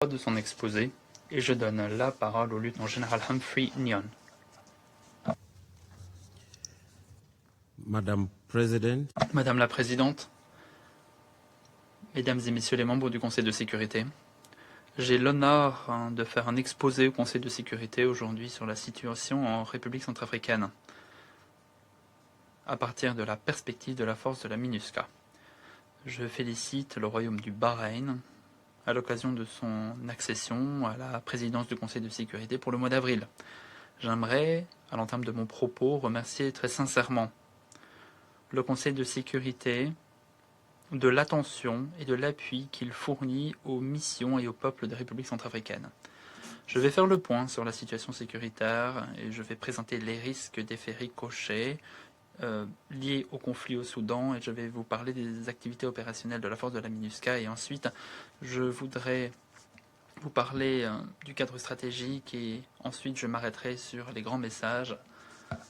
de son exposé et je donne la parole au lieutenant-général Humphrey Nyon. Madame Madame la Présidente, Mesdames et Messieurs les membres du Conseil de sécurité, j'ai l'honneur de faire un exposé au Conseil de sécurité aujourd'hui sur la situation en République centrafricaine, à partir de la perspective de la force de la MINUSCA. Je félicite le Royaume du Bahreïn à l'occasion de son accession à la présidence du Conseil de sécurité pour le mois d'avril. J'aimerais, à l'entame de mon propos, remercier très sincèrement le Conseil de sécurité de l'attention et de l'appui qu'il fournit aux missions et aux peuples des républiques centrafricaines. Je vais faire le point sur la situation sécuritaire et je vais présenter les risques d'effets ricochets liés au conflit au Soudan et je vais vous parler des activités opérationnelles de la force de la MINUSCA et ensuite je voudrais vous parler du cadre stratégique et ensuite je m'arrêterai sur les grands messages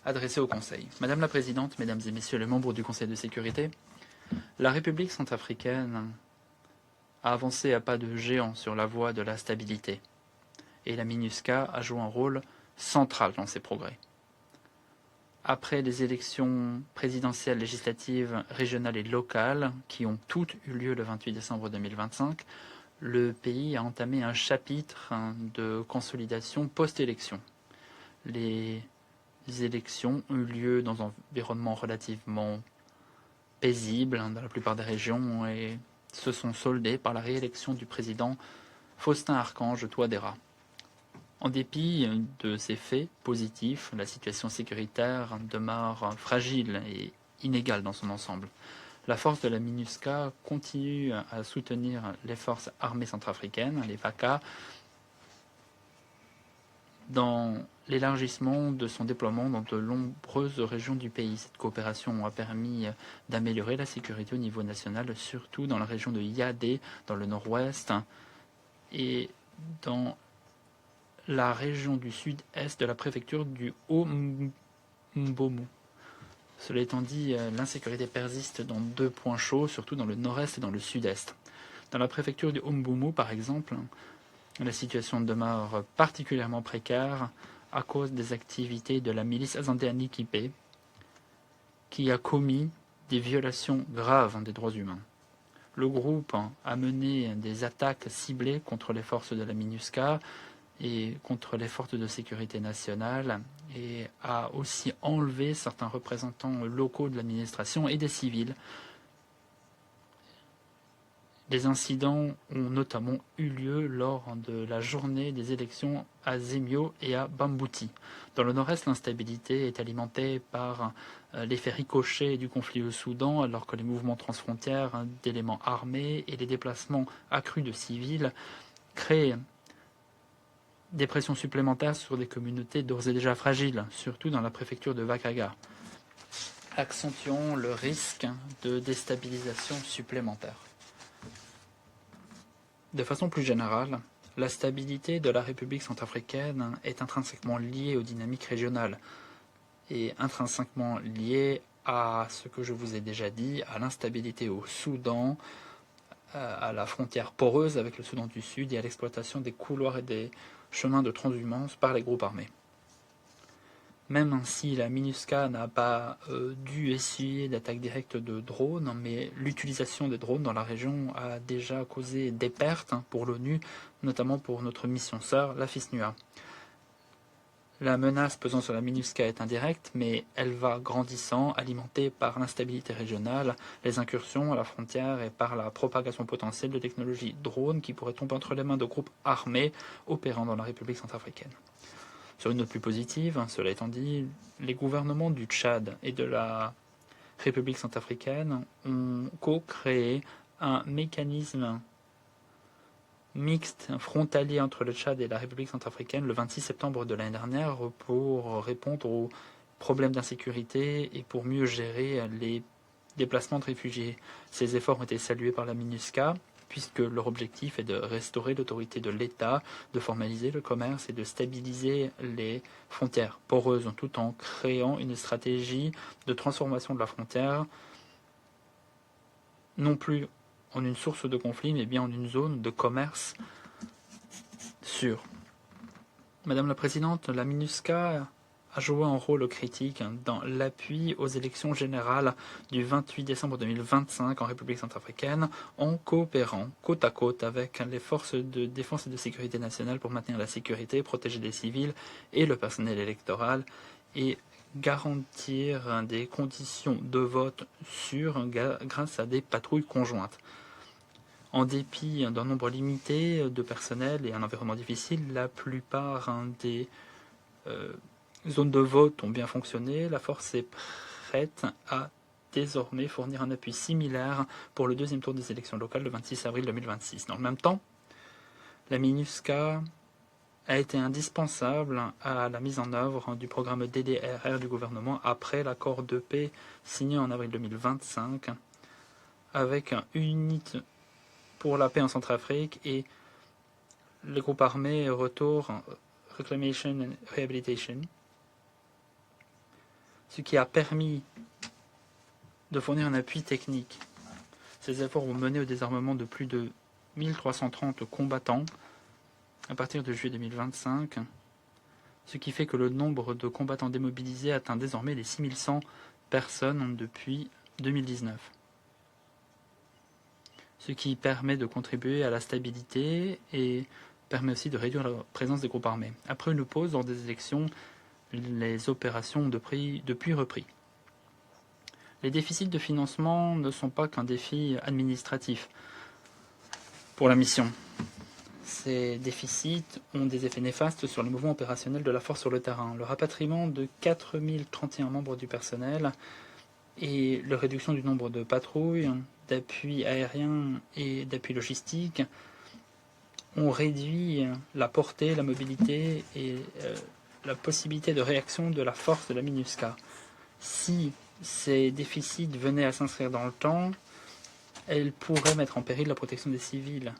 adressés au Conseil. Madame la Présidente, Mesdames et Messieurs les membres du Conseil de sécurité, la République centrafricaine a avancé à pas de géant sur la voie de la stabilité et la MINUSCA a joué un rôle central dans ces progrès. Après les élections présidentielles, législatives, régionales et locales, qui ont toutes eu lieu le 28 décembre 2025, le pays a entamé un chapitre de consolidation post-élection. Les élections ont eu lieu dans un environnement relativement paisible dans la plupart des régions et se sont soldées par la réélection du président Faustin-Archange Touadéra. En dépit de ces faits positifs, la situation sécuritaire demeure fragile et inégale dans son ensemble. La force de la MINUSCA continue à soutenir les forces armées centrafricaines, les FACA, dans l'élargissement de son déploiement dans de nombreuses régions du pays. Cette coopération a permis d'améliorer la sécurité au niveau national, surtout dans la région de Yaoundé, dans le nord-ouest, et dans la région du sud-est de la préfecture du Haut-Mbomu. Cela étant dit, l'insécurité persiste dans deux points chauds, surtout dans le nord-est et dans le sud-est. Dans la préfecture du Haut-Mbomu, par exemple, la situation demeure particulièrement précaire à cause des activités de la milice Azandéani Kipé, qui a commis des violations graves des droits humains. Le groupe a mené des attaques ciblées contre les forces de la MINUSCA et contre les forces de sécurité nationale et a aussi enlevé certains représentants locaux de l'administration et des civils. Des incidents ont notamment eu lieu lors de la journée des élections à Zemio et à Bambouti. Dans le nord-est, l'instabilité est alimentée par l'effet ricochet du conflit au Soudan, alors que les mouvements transfrontières d'éléments armés et les déplacements accrus de civils créent des pressions supplémentaires sur des communautés d'ores et déjà fragiles, surtout dans la préfecture de Vakaga, accentuant le risque de déstabilisation supplémentaire. De façon plus générale, la stabilité de la République centrafricaine est intrinsèquement liée aux dynamiques régionales et intrinsèquement liée à ce que je vous ai déjà dit, à l'instabilité au Soudan, à la frontière poreuse avec le Soudan du Sud et à l'exploitation des couloirs et des chemins de transhumance par les groupes armés. Même si la MINUSCA n'a pas dû essuyer d'attaques directes de drones, mais l'utilisation des drones dans la région a déjà causé des pertes pour l'ONU, notamment pour notre mission sœur, la FISNUA. La menace pesant sur la MINUSCA est indirecte, mais elle va grandissant, alimentée par l'instabilité régionale, les incursions à la frontière et par la propagation potentielle de technologies drones qui pourraient tomber entre les mains de groupes armés opérant dans la République centrafricaine. Sur une note plus positive, cela étant dit, les gouvernements du Tchad et de la République centrafricaine ont co-créé un mécanisme mixte frontalier entre le Tchad et la République centrafricaine le 26 septembre de l'année dernière pour répondre aux problèmes d'insécurité et pour mieux gérer les déplacements de réfugiés. Ces efforts ont été salués par la MINUSCA puisque leur objectif est de restaurer l'autorité de l'État, de formaliser le commerce et de stabiliser les frontières poreuses, tout en créant une stratégie de transformation de la frontière, non plus en une source de conflit, mais bien en une zone de commerce sûr. Madame la Présidente, la MINUSCA a joué un rôle critique dans l'appui aux élections générales du 28 décembre 2025 en République centrafricaine, en coopérant côte à côte avec les forces de défense et de sécurité nationale pour maintenir la sécurité, protéger les civils et le personnel électoral et garantir des conditions de vote sûres grâce à des patrouilles conjointes. En dépit d'un nombre limité de personnel et un environnement difficile, la plupart des zones de vote ont bien fonctionné. La force est prête à désormais fournir un appui similaire pour le deuxième tour des élections locales le 26 avril 2026. Dans le même temps, la MINUSCA a été indispensable à la mise en œuvre du programme DDRR du gouvernement après l'accord de paix signé en avril 2025 avec UNIT pour la paix en Centrafrique et le groupe armé Retour, Reclamation and Rehabilitation, ce qui a permis de fournir un appui technique. Ces efforts ont mené au désarmement de plus de 1330 combattants à partir de juillet 2025, ce qui fait que le nombre de combattants démobilisés atteint désormais les 6100 personnes depuis 2019. Ce qui permet de contribuer à la stabilité et permet aussi de réduire la présence des groupes armés. Après une pause lors des élections, les opérations ont depuis repris. Les déficits de financement ne sont pas qu'un défi administratif pour la mission. Ces déficits ont des effets néfastes sur le mouvement opérationnel de la force sur le terrain. Le rapatriement de 4031 membres du personnel et la réduction du nombre de patrouilles, d'appui aérien et d'appui logistique ont réduit la portée, la mobilité et la possibilité de réaction de la force de la MINUSCA. Si ces déficits venaient à s'inscrire dans le temps, elles pourraient mettre en péril la protection des civils,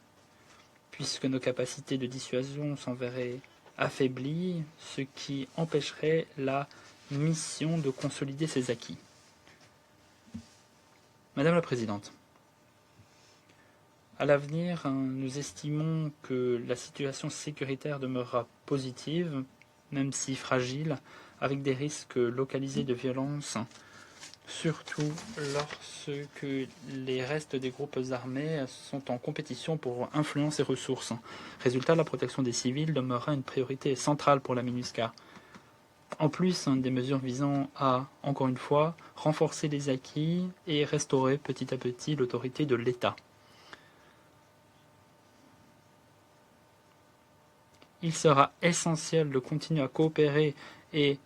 puisque nos capacités de dissuasion s'en verraient affaiblies, ce qui empêcherait la mission de consolider ses acquis. Madame la Présidente, à l'avenir, nous estimons que la situation sécuritaire demeurera positive, même si fragile, avec des risques localisés de violence, surtout lorsque les restes des groupes armés sont en compétition pour influence et ressources. Résultat, la protection des civils demeurera une priorité centrale pour la MINUSCA. En plus, des mesures visant à, encore une fois, renforcer les acquis et restaurer petit à petit l'autorité de l'État. Il sera essentiel de continuer à coopérer et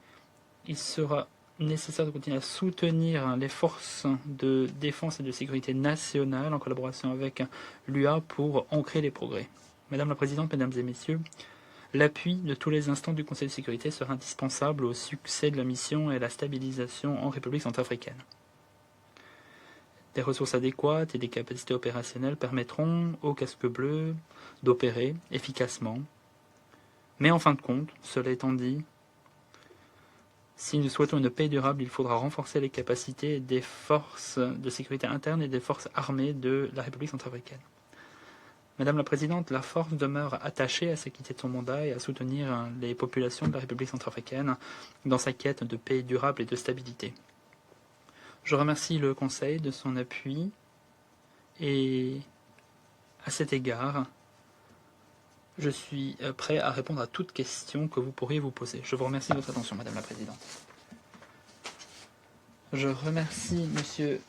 il sera nécessaire de continuer à soutenir les forces de défense et de sécurité nationale en collaboration avec l'UA pour ancrer les progrès. Madame la Présidente, Mesdames et Messieurs, l'appui de tous les instants du Conseil de sécurité sera indispensable au succès de la mission et à la stabilisation en République centrafricaine. Des ressources adéquates et des capacités opérationnelles permettront aux casques bleus d'opérer efficacement. Mais en fin de compte, cela étant dit, si nous souhaitons une paix durable, il faudra renforcer les capacités des forces de sécurité interne et des forces armées de la République centrafricaine. Madame la Présidente, la force demeure attachée à s'acquitter de son mandat et à soutenir les populations de la République centrafricaine dans sa quête de paix durable et de stabilité. Je remercie le Conseil de son appui et à cet égard, je suis prêt à répondre à toute question que vous pourriez vous poser. Je vous remercie de votre attention, Madame la Présidente. Je remercie Monsieur